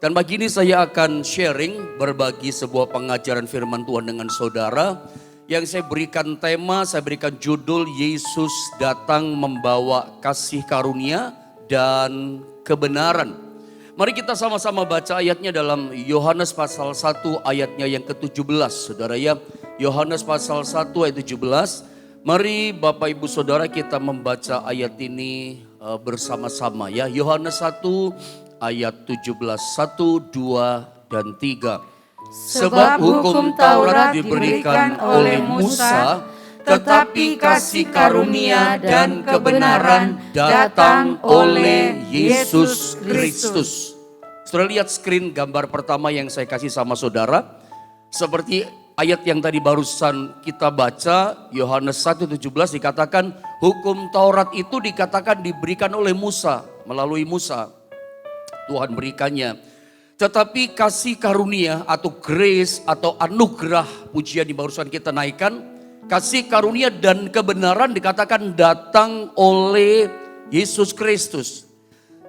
Dan pagi ini saya akan sharing, berbagi sebuah pengajaran firman Tuhan dengan saudara. Yang saya berikan tema, saya berikan judul Yesus datang membawa kasih karunia dan kebenaran. Mari kita sama-sama baca ayatnya dalam Yohanes pasal 1 ayatnya yang ke-17. Saudara ya, Yohanes pasal 1 ayat 17. Mari Bapak Ibu Saudara kita membaca ayat ini bersama-sama ya. Yohanes 1 ayat 17, 1, 2, dan 3. Sebab hukum Taurat diberikan oleh Musa, tetapi kasih karunia dan kebenaran datang oleh Yesus Kristus. Saudara lihat screen gambar pertama yang saya kasih sama saudara. Seperti ayat yang tadi barusan kita baca, Yohanes 1:17 dikatakan hukum Taurat itu dikatakan diberikan oleh Musa, melalui Musa. Tuhan berikannya. Tetapi kasih karunia atau grace atau anugerah, pujian yang barusan kita naikkan, kasih karunia dan kebenaran dikatakan datang oleh Yesus Kristus.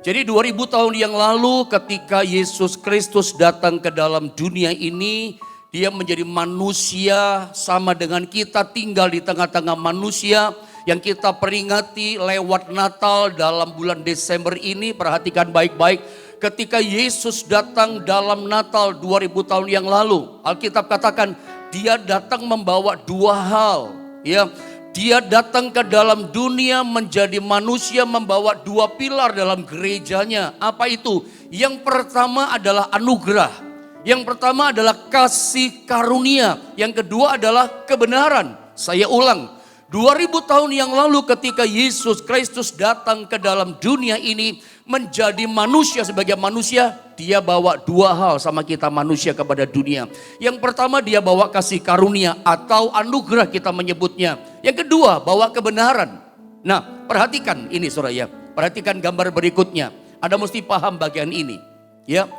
Jadi 2000 tahun yang lalu ketika Yesus Kristus datang ke dalam dunia ini, dia menjadi manusia sama dengan kita, tinggal di tengah-tengah manusia yang kita peringati lewat Natal dalam bulan Desember ini. Perhatikan baik-baik. Ketika Yesus datang dalam Natal 2000 tahun yang lalu, Alkitab katakan dia datang membawa dua hal. Ya, dia datang ke dalam dunia menjadi manusia membawa dua pilar dalam gerejanya. Apa itu? Yang pertama adalah anugerah. Yang pertama adalah kasih karunia. Yang kedua adalah kebenaran. Saya ulang. 2000 tahun yang lalu ketika Yesus Kristus datang ke dalam dunia ini menjadi manusia, sebagai manusia dia bawa dua hal sama kita manusia kepada dunia. Yang pertama dia bawa kasih karunia atau anugerah kita menyebutnya. Yang kedua bawa kebenaran. Nah perhatikan ini saudara ya, perhatikan gambar berikutnya. Anda mesti paham bagian ini ya.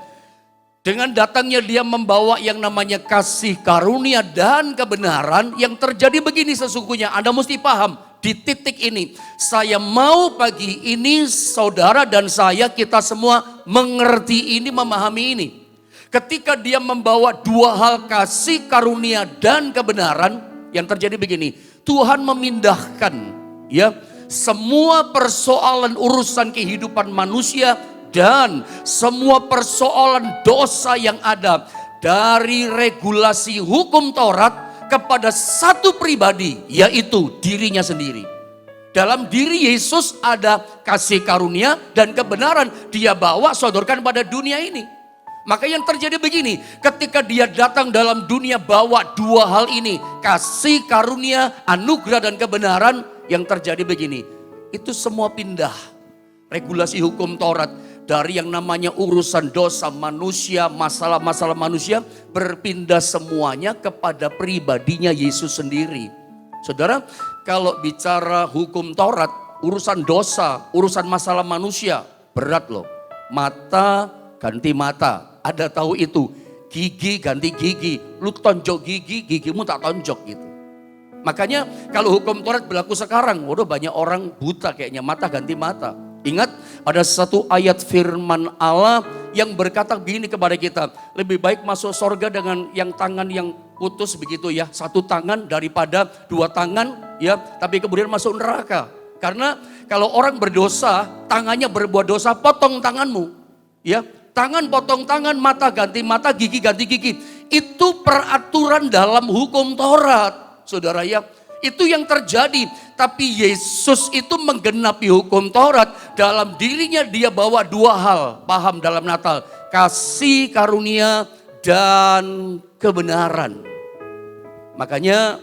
Dengan datangnya dia membawa yang namanya kasih karunia dan kebenaran, yang terjadi begini sesungguhnya. Anda mesti paham di titik ini. Saya mau pagi ini saudara dan saya, kita semua mengerti ini, memahami ini. Ketika dia membawa dua hal kasih karunia dan kebenaran, yang terjadi begini. Tuhan memindahkan ya semua persoalan urusan kehidupan manusia dan semua persoalan dosa yang ada dari regulasi hukum Taurat kepada satu pribadi, yaitu dirinya sendiri. Dalam diri Yesus ada kasih karunia dan kebenaran, dia bawa sodorkan pada dunia ini. Maka yang terjadi begini, ketika dia datang dalam dunia bawa dua hal ini, kasih karunia, anugerah dan kebenaran, yang terjadi begini, itu semua pindah. Regulasi hukum Taurat dari yang namanya urusan dosa manusia, masalah-masalah manusia, berpindah semuanya kepada pribadinya Yesus sendiri. Saudara, kalau bicara hukum Taurat, urusan dosa, urusan masalah manusia, berat loh. Mata ganti mata, ada tahu itu. Gigi ganti gigi, lu tonjok gigi, gigimu tak tonjok gitu. Makanya kalau hukum Taurat berlaku sekarang, waduh banyak orang buta kayaknya, mata ganti mata. Ingat ada satu ayat firman Allah yang berkata begini kepada kita. Lebih baik masuk sorga dengan yang tangan yang putus begitu ya. Satu tangan daripada dua tangan ya. Tapi kemudian masuk neraka. Karena kalau orang berdosa, tangannya berbuat dosa, potong tanganmu. Ya, tangan potong tangan, mata ganti mata, gigi ganti gigi. Itu peraturan dalam hukum Taurat. Saudara ya. Itu yang terjadi, tapi Yesus itu menggenapi hukum Taurat. Dalam dirinya dia bawa dua hal, paham dalam Natal. Kasih karunia dan kebenaran. Makanya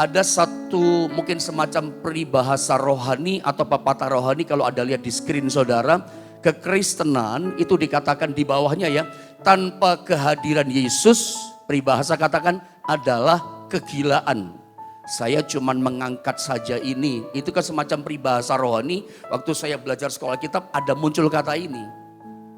ada satu mungkin semacam peribahasa rohani atau pepatah rohani kalau ada lihat di screen saudara. Kekristenan itu dikatakan di bawahnya ya, tanpa kehadiran Yesus, peribahasa katakan adalah kegilaan. Saya cuman mengangkat saja ini. Itu kan semacam peribahasa rohani. Waktu saya belajar sekolah kitab ada muncul kata ini.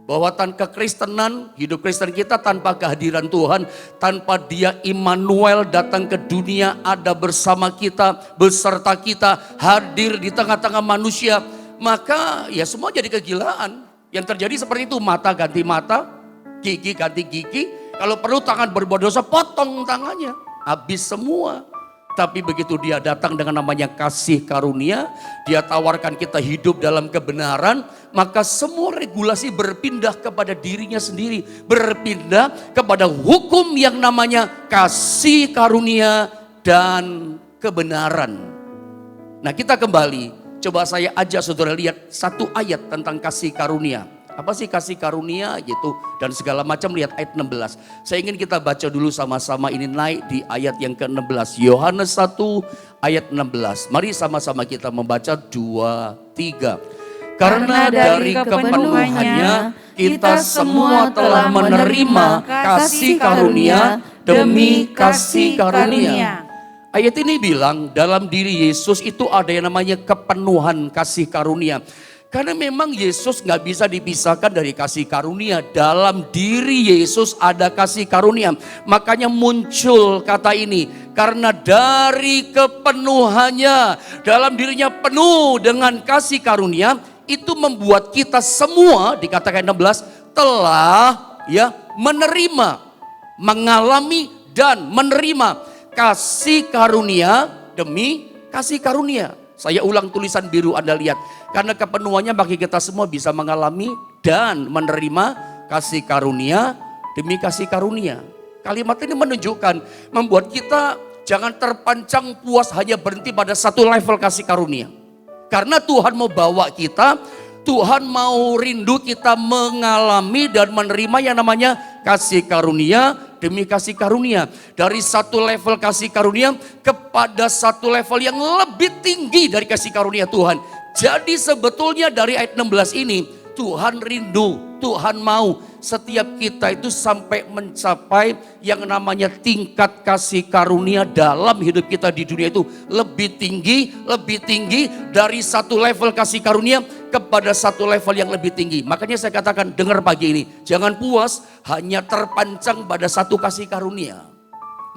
Bahwa tanpa kekristenan, hidup Kristen kita tanpa kehadiran Tuhan, tanpa dia Immanuel datang ke dunia, ada bersama kita, beserta kita, hadir di tengah-tengah manusia. Maka ya semua jadi kegilaan. Yang terjadi seperti itu, mata ganti mata, Gigi ganti gigi, kalau perlu tangan berbuat dosa, potong tangannya. Habis semua. Tapi begitu dia datang dengan namanya kasih karunia, dia tawarkan kita hidup dalam kebenaran, maka semua regulasi berpindah kepada dirinya sendiri. Berpindah kepada hukum yang namanya kasih karunia dan kebenaran. Nah, kita kembali, coba saya ajak saudara lihat satu ayat tentang kasih karunia. Apa sih kasih karunia gitu dan segala macam, lihat ayat 16. Saya ingin kita baca dulu sama-sama, ini naik di ayat yang ke-16. Yohanes 1 ayat 16. Mari sama-sama kita membaca 2, 3. Karena dari kepenuhannya kita semua telah menerima kasih karunia demi kasih karunia. Ayat ini bilang dalam diri Yesus itu ada yang namanya kepenuhan kasih karunia. Karena memang Yesus gak bisa dipisahkan dari kasih karunia. Dalam diri Yesus ada kasih karunia. Makanya muncul kata ini. Karena dari kepenuhannya, dalam dirinya penuh dengan kasih karunia, itu membuat kita semua, dikatakan 16, telah menerima, mengalami dan menerima kasih karunia demi kasih karunia. Saya ulang tulisan biru Anda lihat. Karena kepenuhannya bagi kita semua bisa mengalami dan menerima kasih karunia demi kasih karunia. Kalimat ini menunjukkan, membuat kita jangan terpancang puas hanya berhenti pada satu level kasih karunia. Karena Tuhan mau bawa kita, Tuhan mau rindu kita mengalami dan menerima yang namanya kasih karunia demi kasih karunia. Dari satu level kasih karunia kepada satu level yang lebih tinggi dari kasih karunia Tuhan. Jadi sebetulnya dari ayat 16 ini Tuhan rindu, Tuhan mau setiap kita itu sampai mencapai yang namanya tingkat kasih karunia dalam hidup kita di dunia itu lebih tinggi dari satu level kasih karunia kepada satu level yang lebih tinggi. Makanya saya katakan, dengar pagi ini, jangan puas hanya terpancang pada satu kasih karunia.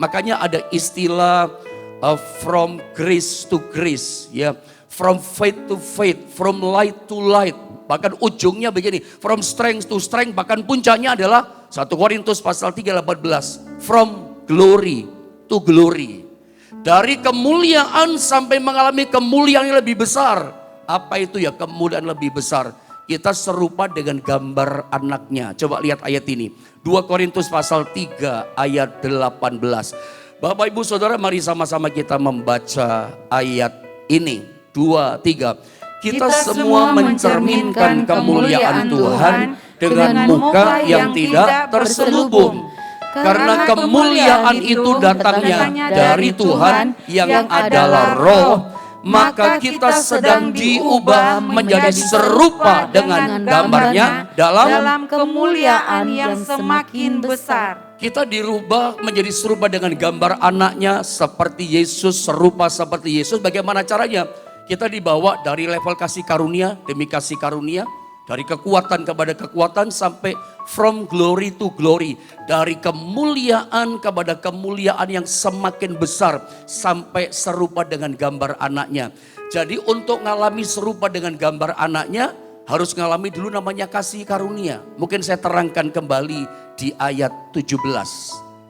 Makanya ada istilah from grace to grace, ya, from faith to faith, from light to light. Bahkan ujungnya begini, from strength to strength, bahkan puncaknya adalah 1 Korintus pasal 3:18, from glory to glory. Dari kemuliaan sampai mengalami kemuliaan yang lebih besar. Apa itu ya kemuliaan lebih besar? Kita serupa dengan gambar anaknya. Coba lihat ayat ini. 2 Korintus pasal 3 ayat 18. Bapak Ibu Saudara, mari sama-sama kita membaca ayat ini. 2, 3. Kita semua mencerminkan kemuliaan Tuhan dengan muka yang tidak terselubung. Karena kemuliaan itu datangnya dari Tuhan yang adalah Roh. Maka kita sedang diubah menjadi serupa dengan gambarnya dalam kemuliaan yang semakin besar. Kita dirubah menjadi serupa dengan gambar anaknya seperti Yesus, serupa seperti Yesus. Bagaimana caranya? Kita dibawa dari level kasih karunia demi kasih karunia. Dari kekuatan kepada kekuatan sampai from glory to glory. Dari kemuliaan kepada kemuliaan yang semakin besar. Sampai serupa dengan gambar anaknya. Jadi untuk ngalami serupa dengan gambar anaknya harus ngalami dulu namanya kasih karunia. Mungkin saya terangkan kembali di ayat 17.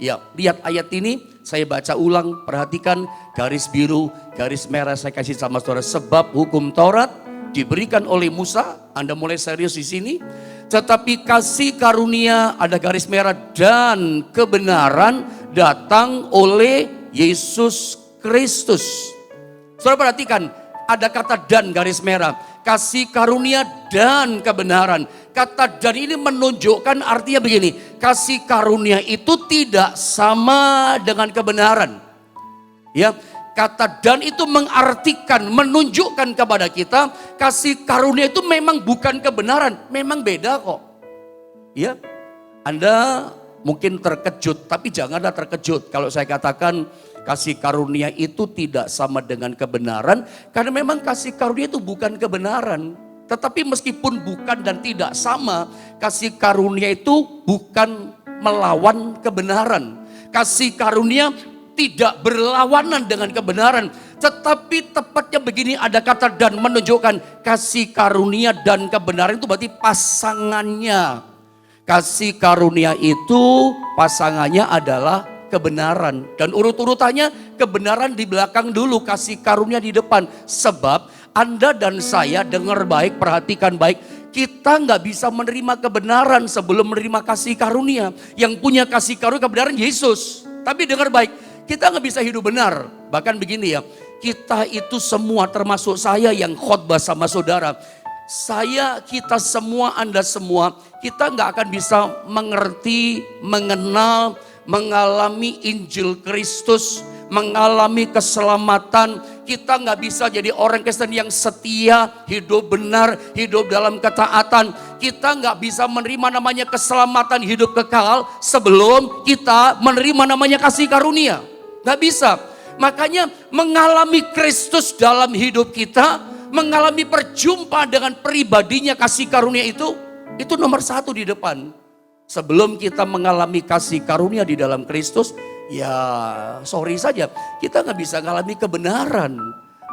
Ya, lihat ayat ini, saya baca ulang, perhatikan garis biru, garis merah saya kasih sama saudara. Sebab hukum Taurat diberikan oleh Musa, Anda mulai serius di sini. Tetapi kasih karunia, ada garis merah, dan kebenaran datang oleh Yesus Kristus. Saudara perhatikan, ada kata dan garis merah. Kasih karunia dan kebenaran. Kata dan ini menunjukkan artinya begini. Kasih karunia itu tidak sama dengan kebenaran. Ya, kata dan itu mengartikan, menunjukkan kepada kita kasih karunia itu memang bukan kebenaran, memang beda kok. Ya, Anda mungkin terkejut, tapi janganlah terkejut kalau saya katakan kasih karunia itu tidak sama dengan kebenaran, karena memang kasih karunia itu bukan kebenaran. Tetapi meskipun bukan dan tidak sama, kasih karunia itu bukan melawan kebenaran. Kasih karunia tidak berlawanan dengan kebenaran. Tetapi tepatnya begini, ada kata dan menunjukkan kasih karunia dan kebenaran itu berarti pasangannya. Kasih karunia itu pasangannya adalah kebenaran. Dan urut-urutannya kebenaran di belakang dulu, kasih karunia di depan. Sebab Anda dan saya dengar baik, perhatikan baik. Kita nggak bisa menerima kebenaran sebelum menerima kasih karunia. Yang punya kasih karunia kebenaran Yesus. Tapi dengar baik, kita nggak bisa hidup benar. Bahkan begini ya, kita itu semua termasuk saya yang khotbah sama saudara. Saya, kita semua, Anda semua, kita nggak akan bisa mengerti, mengenal, mengalami Injil Kristus, mengalami keselamatan. Kita nggak bisa jadi orang Kristen yang setia, hidup benar, hidup dalam ketaatan. Kita nggak bisa menerima namanya keselamatan hidup kekal sebelum kita menerima namanya kasih karunia. Nggak bisa. Makanya mengalami Kristus dalam hidup kita, mengalami perjumpaan dengan pribadinya kasih karunia itu nomor satu di depan. Sebelum kita mengalami kasih karunia di dalam Kristus, ya sorry saja, kita nggak bisa mengalami kebenaran.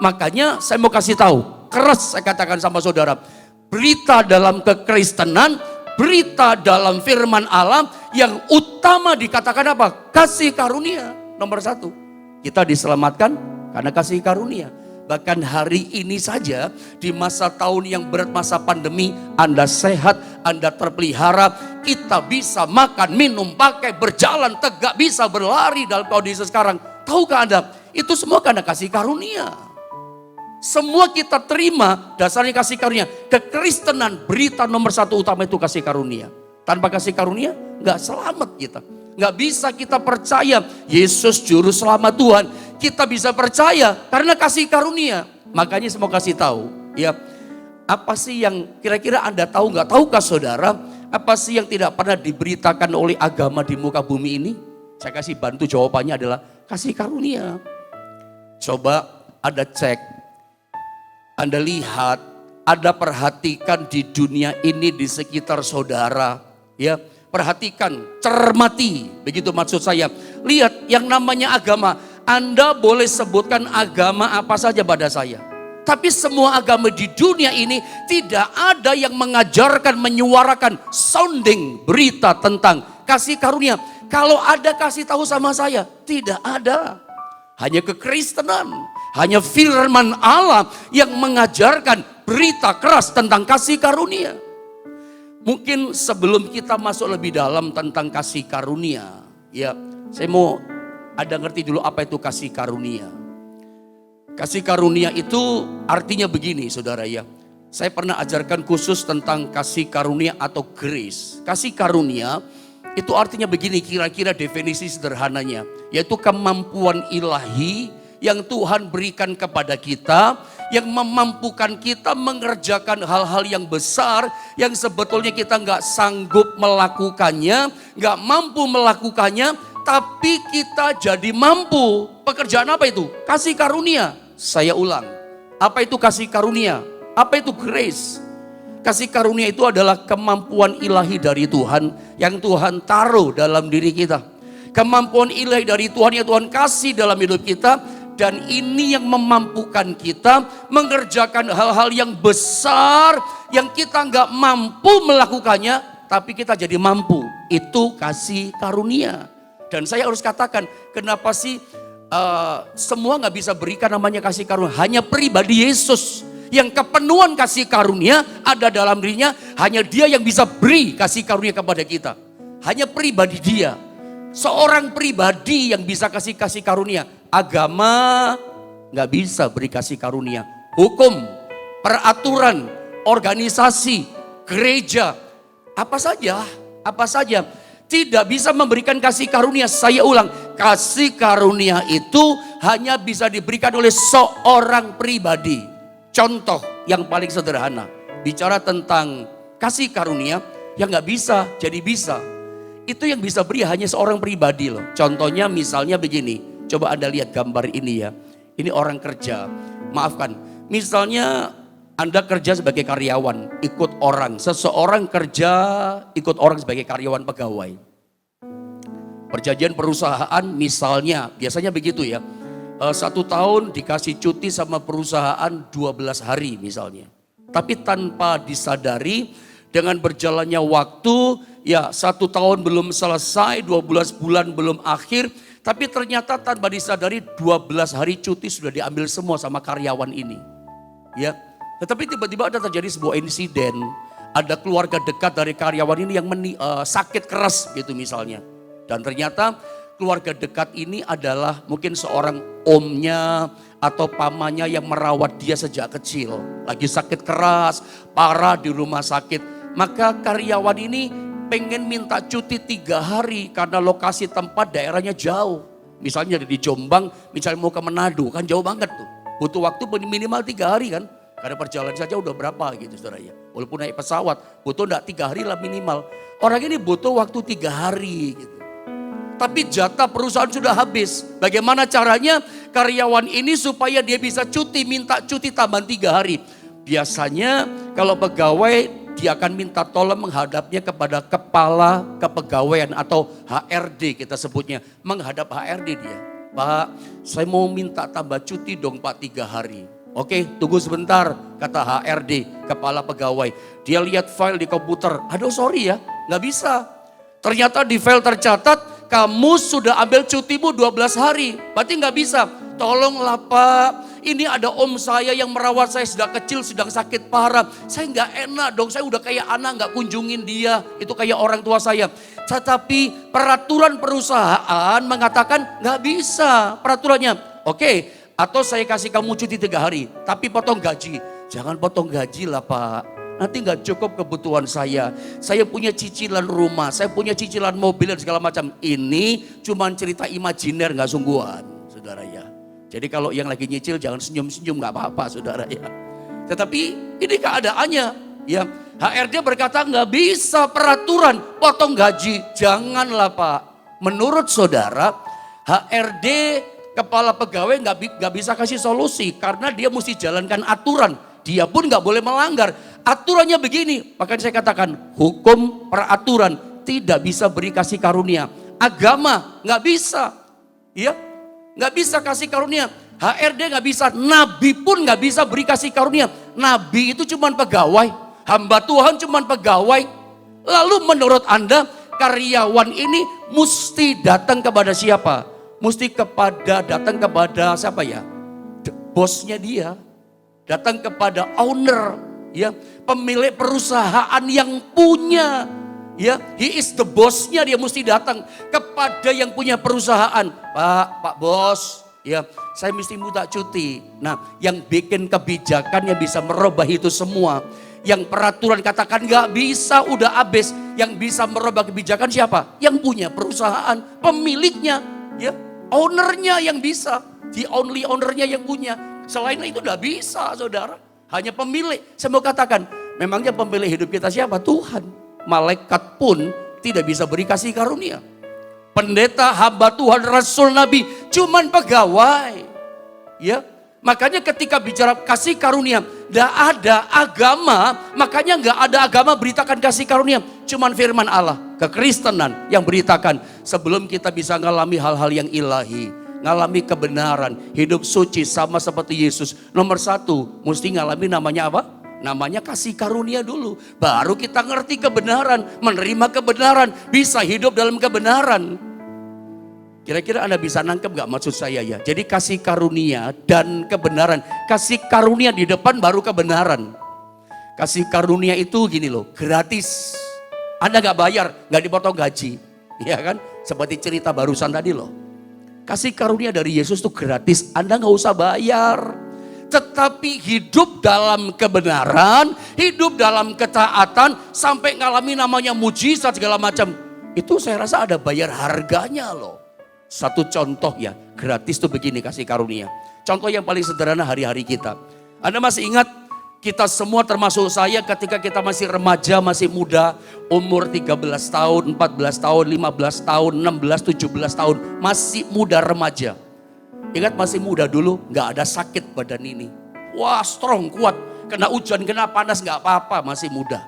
Makanya saya mau kasih tahu, keras saya katakan sama saudara, berita dalam kekristenan, berita dalam firman Allah, yang utama dikatakan apa? Kasih karunia, nomor satu. Kita diselamatkan karena kasih karunia. Bahkan hari ini saja di masa tahun yang berat, masa pandemi, Anda sehat, Anda terpelihara, kita bisa makan, minum, pakai, berjalan tegak, bisa berlari dalam kondisi sekarang. Tahukah Anda? Itu semua karena kasih karunia. Semua kita terima dasarnya kasih karunia. Kekristenan berita nomor satu utama itu kasih karunia. Tanpa kasih karunia nggak selamat kita. Nggak bisa kita percaya Yesus juru selamat Tuhan. Kita bisa percaya karena kasih karunia. Makanya saya mau kasih tahu, ya, apa sih yang kira-kira Anda tahu nggak? Tahukah saudara, apa sih yang tidak pernah diberitakan oleh agama di muka bumi ini? Saya kasih bantu, jawabannya adalah kasih karunia. Coba Anda cek, Anda lihat, Anda perhatikan di dunia ini, di sekitar saudara, ya. Perhatikan, cermati, begitu maksud saya. Lihat yang namanya agama, Anda boleh sebutkan agama apa saja pada saya. Tapi semua agama di dunia ini tidak ada yang mengajarkan, menyuarakan sounding berita tentang kasih karunia. Kalau ada kasih tahu sama saya, tidak ada. Hanya kekristenan, hanya firman Allah yang mengajarkan berita keras tentang kasih karunia. Mungkin sebelum kita masuk lebih dalam tentang kasih karunia, ya, saya mau Anda ngerti dulu apa itu kasih karunia. Kasih karunia itu artinya begini, saudara ya. Saya pernah ajarkan khusus tentang kasih karunia atau grace. Kasih karunia itu artinya begini, kira-kira definisi sederhananya, yaitu kemampuan ilahi yang Tuhan berikan kepada kita, yang memampukan kita mengerjakan hal-hal yang besar yang sebetulnya kita nggak sanggup melakukannya, nggak mampu melakukannya, tapi kita jadi mampu. Pekerjaan apa itu? Kasih karunia. Saya ulang, apa itu kasih karunia? Apa itu grace? Kasih karunia itu adalah kemampuan ilahi dari Tuhan yang Tuhan taruh dalam diri kita. Kemampuan ilahi dari Tuhan yang Tuhan kasih dalam hidup kita. Dan ini yang memampukan kita mengerjakan hal-hal yang besar yang kita nggak mampu melakukannya, tapi kita jadi mampu. Itu kasih karunia. Dan saya harus katakan, kenapa sih semua nggak bisa berikan namanya kasih karunia? Hanya pribadi Yesus yang kepenuhan kasih karunia ada dalam dirinya. Hanya Dia yang bisa beri kasih karunia kepada kita. Hanya pribadi Dia. Seorang pribadi yang bisa kasih karunia. Agama nggak bisa beri kasih karunia. Hukum, peraturan, organisasi, gereja, apa saja tidak bisa memberikan kasih karunia. Saya ulang, kasih karunia itu hanya bisa diberikan oleh seorang pribadi. Contoh yang paling sederhana, bicara tentang kasih karunia yang nggak bisa jadi bisa. Itu yang bisa beri hanya seorang pribadi loh. Contohnya misalnya begini. Coba Anda lihat gambar ini ya. Ini orang kerja. Maafkan. Misalnya Anda kerja sebagai karyawan. Ikut orang. Seseorang kerja ikut orang sebagai karyawan pegawai. Perjanjian perusahaan misalnya. Biasanya begitu ya. 1 tahun dikasih cuti sama perusahaan 12 hari misalnya. Tapi tanpa disadari dengan berjalannya waktu ya 1 tahun belum selesai, 12 bulan belum akhir. Tapi ternyata tanpa disadari 12 hari cuti sudah diambil semua sama karyawan ini. Ya, tetapi tiba-tiba ada terjadi sebuah insiden. Ada keluarga dekat dari karyawan ini yang sakit keras gitu misalnya. Dan ternyata keluarga dekat ini adalah mungkin seorang omnya atau pamannya yang merawat dia sejak kecil. Lagi sakit keras, parah di rumah sakit. Maka karyawan ini pengen minta cuti 3 hari karena lokasi tempat daerahnya jauh. Misalnya di Jombang, misalnya mau ke Manado, kan jauh banget tuh. Butuh waktu minimal 3 hari kan. Karena perjalanan saja udah berapa gitu saudara ya. Walaupun naik pesawat, butuh enggak 3 hari lah minimal. Orang ini butuh waktu 3 hari gitu. Tapi jatah perusahaan sudah habis. Bagaimana caranya karyawan ini supaya dia bisa cuti, minta cuti tambahan 3 hari. Biasanya kalau pegawai dia akan minta tolong menghadapnya kepada kepala kepegawaian atau HRD kita sebutnya. Menghadap HRD dia. Pak, saya mau minta tambah cuti dong Pak 3 hari. Oke, tunggu sebentar, kata HRD, kepala pegawai. Dia lihat file di komputer. Aduh sorry ya, gak bisa. Ternyata di file tercatat, kamu sudah ambil cutimu 12 hari. Berarti gak bisa. Tolonglah Pak, ini ada om saya yang merawat saya sejak kecil, sedang sakit parah. Saya gak enak dong, saya udah kayak anak gak kunjungin dia. Itu kayak orang tua saya. Tetapi peraturan perusahaan mengatakan gak bisa peraturannya. Oke, atau saya kasih kamu cuti 3 hari, tapi potong gaji. Jangan potong gaji lah Pak. Nanti gak cukup kebutuhan saya. Saya punya cicilan rumah, saya punya cicilan mobil dan segala macam. Ini cuma cerita imajiner gak sungguhan, saudara ya. Jadi kalau yang lagi nyicil jangan senyum-senyum gak apa-apa saudara ya. Tetapi ini keadaannya ya. HRD berkata gak bisa peraturan potong gaji. Janganlah Pak. Menurut saudara HRD kepala pegawai gak bisa kasih solusi karena dia mesti jalankan aturan. Dia pun gak boleh melanggar. Aturannya begini, makanya saya katakan hukum peraturan tidak bisa beri kasih karunia. Agama gak bisa, ya gak bisa kasih karunia. HRD gak bisa, nabi pun gak bisa beri kasih karunia. Nabi itu cuma pegawai, hamba Tuhan cuma pegawai. Lalu menurut Anda karyawan ini mesti datang kepada siapa? Mesti datang kepada siapa ya? Bosnya dia. Datang kepada owner, ya, pemilik perusahaan yang punya, ya, he is the bossnya, dia mesti datang kepada yang punya perusahaan. Pak bos, ya, saya mesti minta cuti. Nah, yang bikin kebijakan yang bisa merubah itu semua. Yang peraturan katakan gak bisa, udah habis. Yang bisa merubah kebijakan siapa? Yang punya perusahaan, pemiliknya, ya. Ownernya yang bisa, the only ownernya yang punya. Selain itu udah bisa saudara. Hanya pemilik. Saya mau katakan, memangnya pemilik hidup kita siapa? Tuhan. Malaikat pun tidak bisa beri kasih karunia. Pendeta, hamba Tuhan, rasul, nabi, cuman pegawai. Ya, makanya ketika bicara kasih karunia, gak ada agama, makanya gak ada agama beritakan kasih karunia. Cuman firman Allah, kekristenan yang beritakan sebelum kita bisa ngalami hal-hal yang ilahi. Ngalami kebenaran, hidup suci sama seperti Yesus. Nomor 1, mesti ngalami namanya apa? Namanya kasih karunia dulu. Baru kita ngerti kebenaran, menerima kebenaran, bisa hidup dalam kebenaran. Kira-kira Anda bisa nangkep gak maksud saya ya? Jadi kasih karunia dan kebenaran. Kasih karunia di depan baru kebenaran. Kasih karunia itu gini loh, gratis. Anda gak bayar, gak dipotong gaji. Ya kan? Seperti cerita barusan tadi loh. Kasih karunia dari Yesus itu gratis, Anda gak usah bayar. Tetapi hidup dalam kebenaran, hidup dalam ketaatan, sampai ngalami namanya mujizat segala macam. Itu saya rasa ada bayar harganya loh. Satu contoh ya, gratis tuh begini kasih karunia. Contoh yang paling sederhana hari-hari kita. Anda masih ingat kita semua termasuk saya ketika kita masih remaja, masih muda. Umur 13 tahun, 14 tahun, 15 tahun, 16, 17 tahun. Masih muda remaja. Ingat masih muda dulu gak ada sakit badan ini. Wah strong, kuat. Kena hujan, kena panas gak apa-apa, masih muda.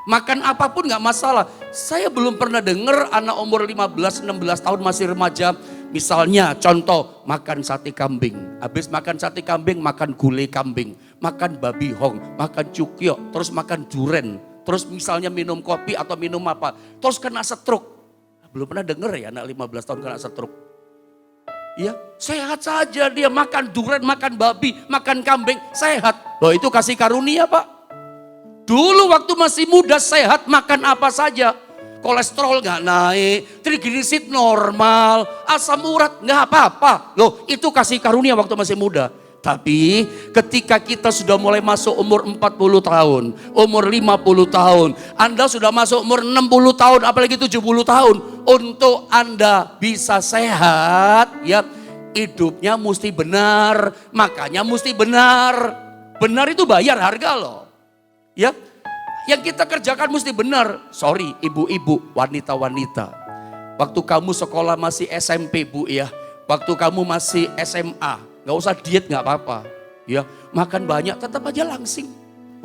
Makan apapun gak masalah. Saya belum pernah dengar anak umur 15-16 tahun masih remaja. Misalnya contoh makan sate kambing. Habis makan sate kambing makan gulai kambing. Makan babi hong, makan cukyok, terus makan duren. terus misalnya minum kopi atau minum apa, terus kena stroke. Belum pernah denger ya anak 15 tahun kena stroke. Ya, sehat saja dia, makan durian, makan babi, makan kambing, sehat. Loh, itu kasih karunia, Pak. Dulu waktu masih muda sehat, makan apa saja. Kolesterol nggak naik, triglycerid normal, asam urat nggak apa-apa. Loh, itu kasih karunia waktu masih muda. Tapi ketika kita sudah mulai masuk umur 40 tahun, umur 50 tahun, Anda sudah masuk umur 60 tahun, apalagi 70 tahun. Untuk Anda bisa sehat, ya hidupnya mesti benar, makanya mesti benar. Benar itu bayar harga loh. Ya, yang kita kerjakan mesti benar. Sorry ibu-ibu, wanita-wanita. Waktu kamu sekolah masih SMP Bu ya, waktu kamu masih SMA. Gak usah diet gak apa-apa. Ya, makan banyak tetap aja langsing.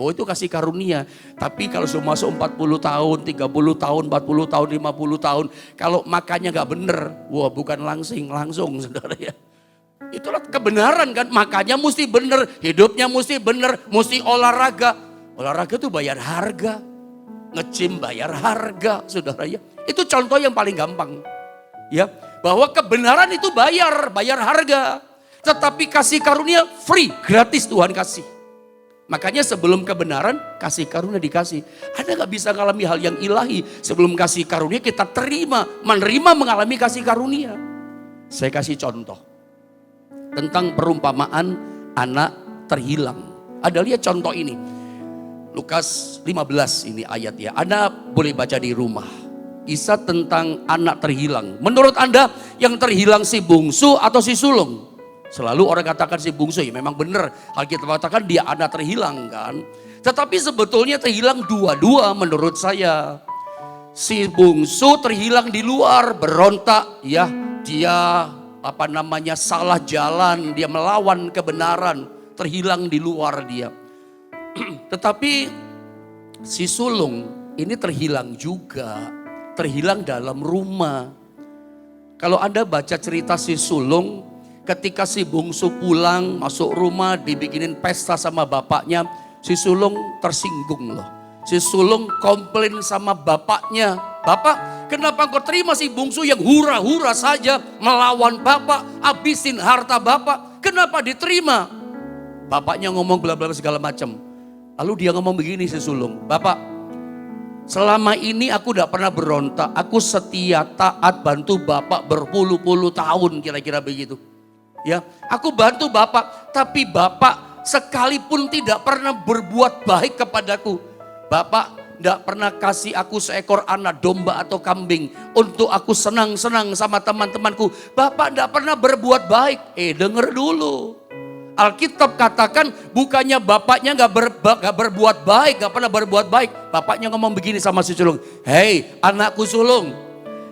Oh, itu kasih karunia. Tapi kalau sudah masuk 40 tahun, 30 tahun, 40 tahun, 50 tahun. Kalau makannya gak bener, wah bukan langsing, langsung saudara ya. Itulah kebenaran kan, makannya mesti bener, hidupnya mesti bener, mesti olahraga. Olahraga itu bayar harga. Nge-gym bayar harga saudara ya. Itu contoh yang paling gampang. Ya, bahwa kebenaran itu bayar harga. Tetapi kasih karunia free, gratis Tuhan kasih. Makanya sebelum kebenaran, kasih karunia dikasih. Anda gak bisa mengalami hal yang ilahi. Sebelum kasih karunia kita terima, menerima mengalami kasih karunia. Saya kasih contoh. Tentang perumpamaan anak terhilang. Ada lihat contoh ini. Lukas 15 ini ayat ya. Anda boleh baca di rumah. Kisah tentang anak terhilang. Menurut Anda yang terhilang si bungsu atau si sulung? Selalu orang katakan si bungsu, ya memang benar. Alkitab katakan dia anak terhilang kan. Tetapi sebetulnya terhilang dua-dua menurut saya. Si bungsu terhilang di luar, berontak ya. Dia salah jalan, dia melawan kebenaran. Terhilang di luar dia. Tetapi si sulung ini terhilang juga. Terhilang dalam rumah. Kalau Anda baca cerita si sulung, ketika si bungsu pulang masuk rumah dibikinin pesta sama bapaknya, si sulung tersinggung loh. Si sulung komplain sama bapaknya, "Bapak, kenapa kau terima si bungsu yang hura-hura saja melawan bapak, habisin harta bapak? Kenapa diterima?" Bapaknya ngomong bla bla segala macam. Lalu dia ngomong begini si sulung, "Bapak, selama ini aku tidak pernah berontak, aku setia taat bantu bapak berpuluh-puluh tahun," kira-kira begitu. Ya, aku bantu bapak, tapi bapak sekalipun tidak pernah berbuat baik kepadaku. Bapak tidak pernah kasih aku seekor anak domba atau kambing untuk aku senang-senang sama teman-temanku. Bapak tidak pernah berbuat baik. Dengar dulu. Alkitab katakan bukannya bapaknya gak berbuat baik, gak pernah berbuat baik. Bapaknya ngomong begini sama si sulung, "Hei anakku sulung,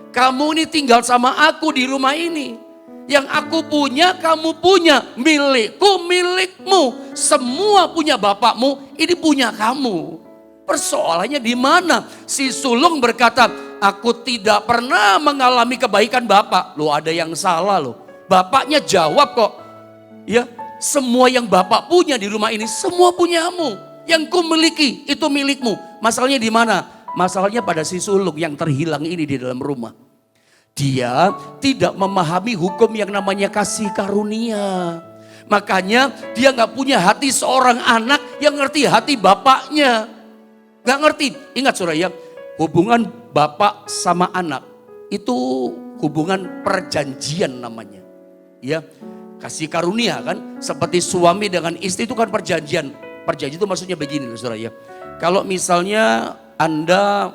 kamu ini tinggal sama aku di rumah ini. Yang aku punya, kamu punya. Milikku, milikmu. Semua punya bapakmu, ini punya kamu." Persoalannya di mana? Si sulung berkata, "Aku tidak pernah mengalami kebaikan bapak." Loh, ada yang salah loh. Bapaknya jawab kok. Ya, semua yang bapak punya di rumah ini, semua punyamu. Yang ku miliki, itu milikmu. Masalahnya di mana? Masalahnya pada si sulung yang terhilang ini di dalam rumah. Dia tidak memahami hukum yang namanya kasih karunia. Makanya dia gak punya hati seorang anak yang ngerti hati bapaknya. Gak ngerti. Ingat saudara ya, hubungan bapak sama anak itu hubungan perjanjian namanya. Ya, kasih karunia kan, seperti suami dengan istri itu kan perjanjian. Perjanjian itu maksudnya begini saudara ya. Kalau misalnya Anda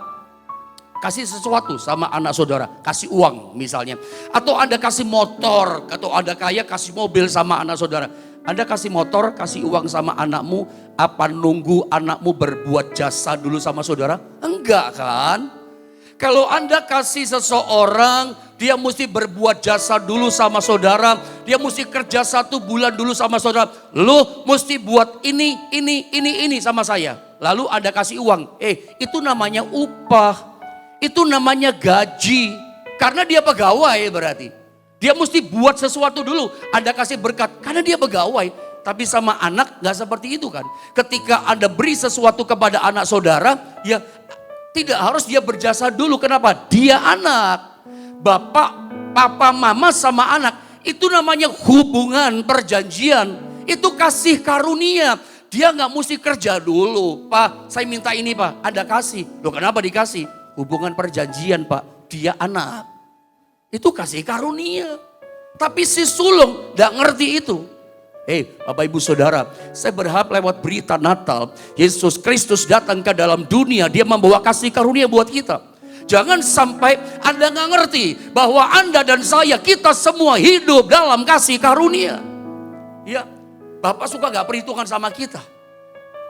kasih sesuatu sama anak saudara, kasih uang misalnya. Atau Anda kasih motor, atau Anda kaya kasih mobil sama anak saudara. Anda kasih motor, kasih uang sama anakmu, apa nunggu anakmu berbuat jasa dulu sama saudara? Enggak kan? Kalau Anda kasih seseorang, dia mesti berbuat jasa dulu sama saudara. Dia mesti kerja 1 bulan dulu sama saudara. Lu mesti buat ini sama saya. Lalu Anda kasih uang. Itu namanya upah. Itu namanya gaji. Karena dia pegawai berarti. Dia mesti buat sesuatu dulu. Anda kasih berkat karena dia pegawai. Tapi sama anak gak seperti itu kan. Ketika Anda beri sesuatu kepada anak saudara, ya tidak harus dia berjasa dulu. Kenapa? Dia anak. Bapak, papa, mama sama anak. Itu namanya hubungan perjanjian. Itu kasih karunia. Dia gak mesti kerja dulu. Pak, saya minta ini Pak, Anda kasih. Loh kenapa dikasih? Hubungan perjanjian Pak, dia anak. Itu kasih karunia. Tapi si sulung gak ngerti itu. Bapak Ibu Saudara, saya berharap lewat berita Natal, Yesus Kristus datang ke dalam dunia, dia membawa kasih karunia buat kita. Jangan sampai Anda gak ngerti bahwa Anda dan saya, kita semua hidup dalam kasih karunia. Ya, Bapak suka gak perhitungan sama kita.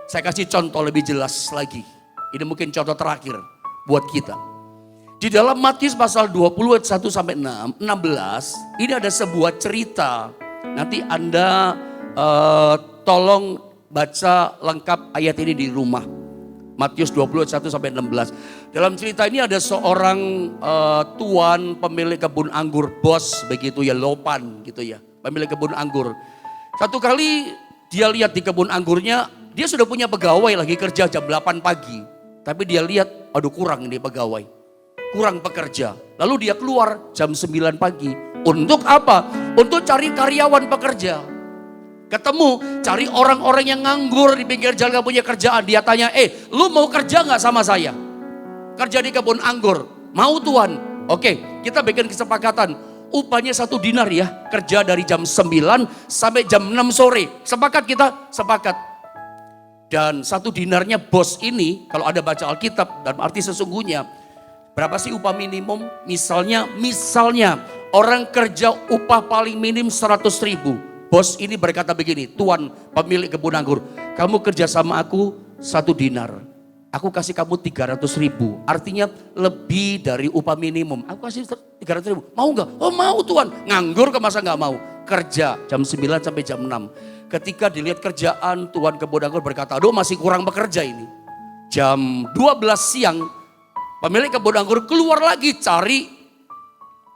Saya kasih contoh lebih jelas lagi. Ini mungkin contoh terakhir buat kita. Di dalam Matius pasal 20 ayat 1 sampai 16, ini ada sebuah cerita. Nanti Anda tolong baca lengkap ayat ini di rumah. Matius 20 ayat 1 sampai 16. Dalam cerita ini ada seorang tuan pemilik kebun anggur, bos begitu ya, Lopan gitu ya, pemilik kebun anggur. Satu kali dia lihat di kebun anggurnya, dia sudah punya pegawai lagi kerja jam 8 pagi. Tapi dia lihat, aduh kurang ini pegawai, kurang pekerja. Lalu dia keluar jam 9 pagi. Untuk apa? Untuk cari karyawan pekerja. Ketemu, cari orang-orang yang nganggur di pinggir jalan gak punya kerjaan. Dia tanya, lu mau kerja gak sama saya? Kerja di kebun anggur. Mau Tuhan? Oke, kita bikin kesepakatan. Upahnya 1 dinar ya. Kerja dari jam 9 sampai jam 6 sore. Sepakat kita? Sepakat. Dan 1 dinarnya bos ini, kalau ada baca Alkitab dan arti sesungguhnya, berapa sih upah minimum? Misalnya orang kerja upah paling minim 100.000. Bos ini berkata begini, Tuan pemilik kebun anggur, kamu kerja sama aku 1 dinar. Aku kasih kamu 300.000. Artinya lebih dari upah minimum. Aku kasih 300.000. Mau gak? Oh mau Tuan. Nganggur ke masa gak mau? Kerja jam 9 sampai jam 6. Ketika dilihat kerjaan, Tuan kebun anggur berkata, aduh masih kurang bekerja ini. Jam 12 siang, pemilik kebun anggur keluar lagi cari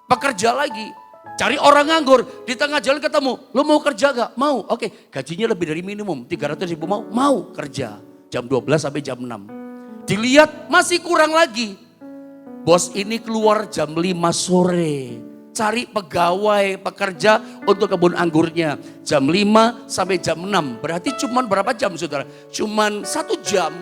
pekerja lagi. Cari orang nganggur, di tengah jalan ketemu, lu mau kerja gak? Mau, oke. Gajinya lebih dari minimum, 300.000 mau? Mau kerja. Jam 12 sampai jam 6. Dilihat masih kurang lagi. Bos ini keluar jam 5 sore. Cari pegawai, pekerja untuk kebun anggurnya. Jam 5 sampai jam 6. Berarti cuman berapa jam saudara? Cuman 1 jam.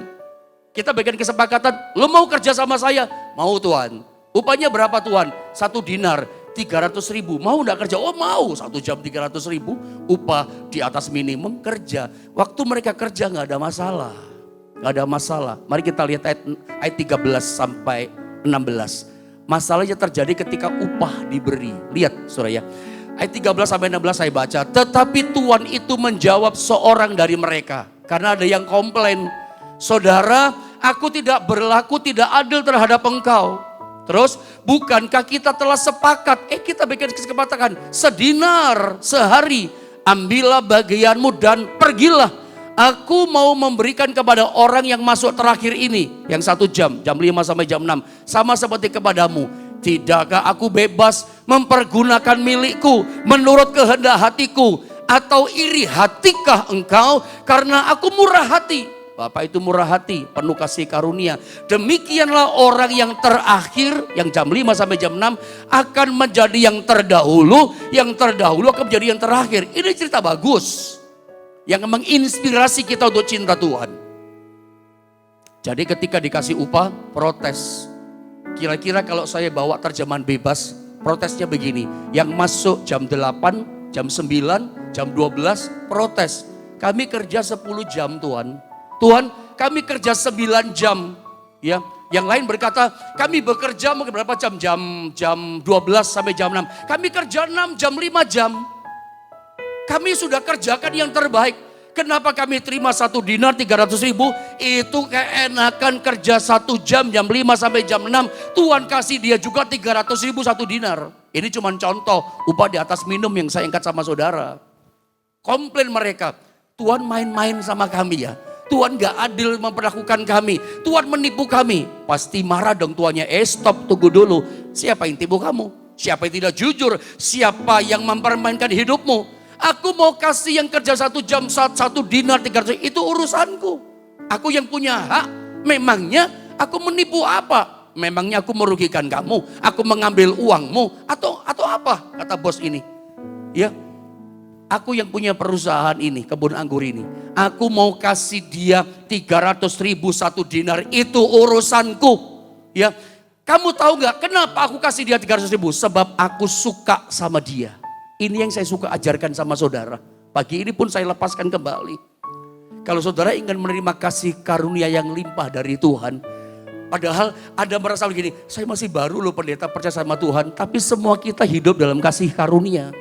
Kita bikin kesepakatan, lu mau kerja sama saya? Mau Tuan. Upahnya berapa Tuan? 1 dinar. 300.000, mau enggak kerja? Oh mau, 1 jam 300.000, upah di atas minimum kerja. Waktu mereka kerja nggak ada masalah, nggak ada masalah. Mari kita lihat ayat 13 sampai 16. Masalahnya terjadi ketika upah diberi. Lihat saudara ya, ayat 13 sampai 16 saya baca. Tetapi Tuan itu menjawab seorang dari mereka, karena ada yang komplain, saudara, aku tidak berlaku tidak adil terhadap engkau. Terus, bukankah kita telah sepakat, kita bikin kesepakatan, sedinar sehari, ambillah bagianmu dan pergilah. Aku mau memberikan kepada orang yang masuk terakhir ini, yang 1 jam 5 sampai jam 6, sama seperti kepadamu. Tidakkah aku bebas mempergunakan milikku menurut kehendak hatiku, atau iri hatikah engkau karena aku murah hati? Bapak itu murah hati, penuh kasih karunia. Demikianlah orang yang terakhir, yang jam 5 sampai jam 6 akan menjadi yang terdahulu akan menjadi yang terakhir. Ini cerita bagus yang menginspirasi kita untuk cinta Tuhan. Jadi ketika dikasih upah, protes. Kira-kira kalau saya bawa terjemahan bebas, protesnya begini. Yang masuk jam 8, jam 9, jam 12, protes. Kami kerja 10 jam Tuhan. Tuhan, kami kerja 9 jam. Ya, yang lain berkata, kami bekerja mungkin berapa jam? Jam 12 sampai jam 6. Kami kerja 6 jam, 5 jam. Kami sudah kerjakan yang terbaik. Kenapa kami terima 1 dinar 300.000? Itu keenakan kerja 1 jam 5 sampai jam 6. Tuhan kasih dia juga 300.000 1 dinar. Ini cuma contoh upah di atas minum yang saya angkat sama saudara. Komplain mereka, Tuhan main-main sama kami ya. Tuhan gak adil memperlakukan kami. Tuhan menipu kami. Pasti marah dong tuannya. Stop, tunggu dulu. Siapa yang tipu kamu? Siapa yang tidak jujur? Siapa yang mempermainkan hidupmu? Aku mau kasih yang kerja 1 jam, 1 dinar 300, itu urusanku. Aku yang punya hak. Memangnya aku menipu apa? Memangnya aku merugikan kamu? Aku mengambil uangmu? Atau apa? Kata bos ini. Ya, aku yang punya perusahaan ini, kebun anggur ini. Aku mau kasih dia 300.000 1 dinar, itu urusanku. Ya, kamu tahu nggak kenapa aku kasih dia 300.000? Sebab aku suka sama dia. Ini yang saya suka ajarkan sama saudara. Pagi ini pun saya lepaskan kembali. Kalau saudara ingin menerima kasih karunia yang limpah dari Tuhan. Padahal ada merasa begini, saya masih baru loh pendeta percaya sama Tuhan. Tapi semua kita hidup dalam kasih karunia.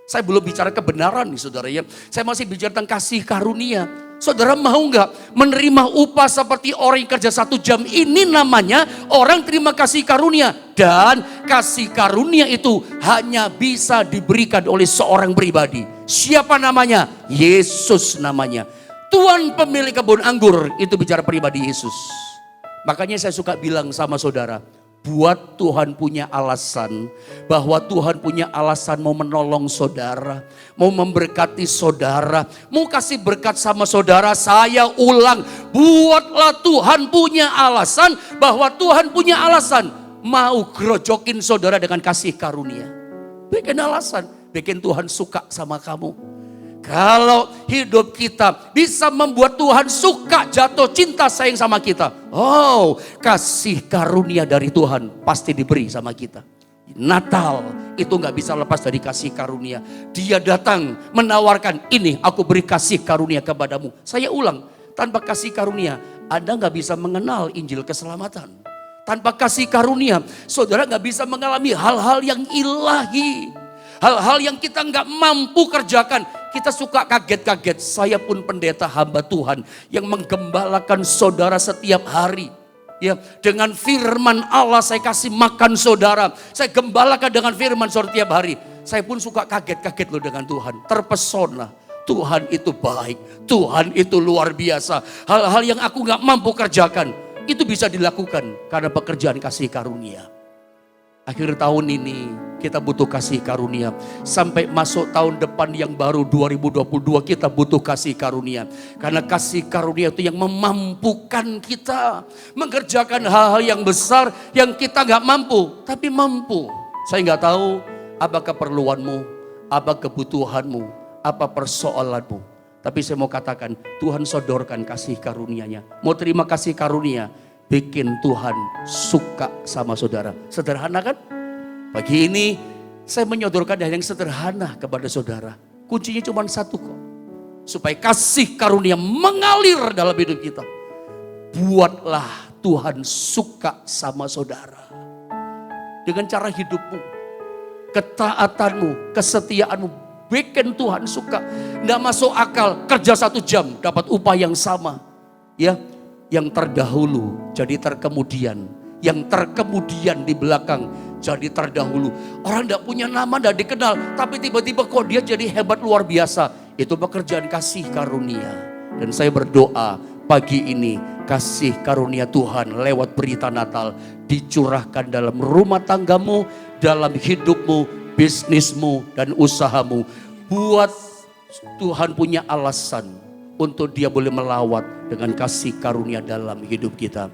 Saya belum bicara kebenaran nih saudara ya. Saya masih bicara tentang kasih karunia. Saudara mau nggak menerima upah seperti orang yang kerja 1 jam? Ini namanya orang terima kasih karunia. Dan kasih karunia itu hanya bisa diberikan oleh seorang pribadi. Siapa namanya? Yesus namanya. Tuhan pemilik kebun anggur, itu bicara pribadi Yesus. Makanya saya suka bilang sama saudara, buat Tuhan punya alasan, bahwa Tuhan punya alasan mau menolong saudara, mau memberkati saudara, mau kasih berkat sama saudara. Saya ulang, buatlah Tuhan punya alasan, bahwa Tuhan punya alasan mau gerojokin saudara dengan kasih karunia. Bikin alasan, bikin Tuhan suka sama kamu. Kalau hidup kita bisa membuat Tuhan suka, jatuh cinta, sayang sama kita. Oh, kasih karunia dari Tuhan pasti diberi sama kita. Natal itu gak bisa lepas dari kasih karunia. Dia datang menawarkan, ini aku beri kasih karunia kepadamu. Saya ulang, tanpa kasih karunia Anda gak bisa mengenal Injil keselamatan. Tanpa kasih karunia saudara gak bisa mengalami hal-hal yang ilahi. Hal-hal yang kita nggak mampu kerjakan. Kita suka kaget-kaget. Saya pun pendeta hamba Tuhan yang menggembalakan saudara setiap hari. Ya, dengan firman Allah saya kasih makan saudara. Saya gembalakan dengan firman saudara setiap hari. Saya pun suka kaget-kaget loh dengan Tuhan. Terpesona. Tuhan itu baik. Tuhan itu luar biasa. Hal-hal yang aku nggak mampu kerjakan. Itu bisa dilakukan karena pekerjaan kasih karunia. Akhir tahun ini kita butuh kasih karunia. Sampai masuk tahun depan yang baru 2022 kita butuh kasih karunia. Karena kasih karunia itu yang memampukan kita mengerjakan hal-hal yang besar yang kita gak mampu. Tapi mampu. Saya gak tahu apa keperluanmu, apa kebutuhanmu, apa persoalanmu. Tapi saya mau katakan Tuhan sodorkan kasih karunia-Nya. Mau terima kasih karunia, bikin Tuhan suka sama saudara. Sederhana kan? Pagi ini saya menyodorkan hal yang sederhana kepada saudara. Kuncinya cuma satu kok. Supaya kasih karunia mengalir dalam hidup kita. Buatlah Tuhan suka sama saudara. Dengan cara hidupmu, ketaatanmu, kesetiaanmu, bikin Tuhan suka. Nggak masuk akal kerja 1 jam dapat upah yang sama. Ya. Yang terdahulu jadi terkemudian. Yang terkemudian di belakang jadi terdahulu. Orang tidak punya nama, tidak dikenal. Tapi tiba-tiba kok dia jadi hebat luar biasa. Itu pekerjaan kasih karunia. Dan saya berdoa pagi ini kasih karunia Tuhan lewat berita Natal dicurahkan dalam rumah tanggamu, dalam hidupmu, bisnismu, dan usahamu. Buat Tuhan punya alasan untuk dia boleh melawat dengan kasih karunia dalam hidup kita.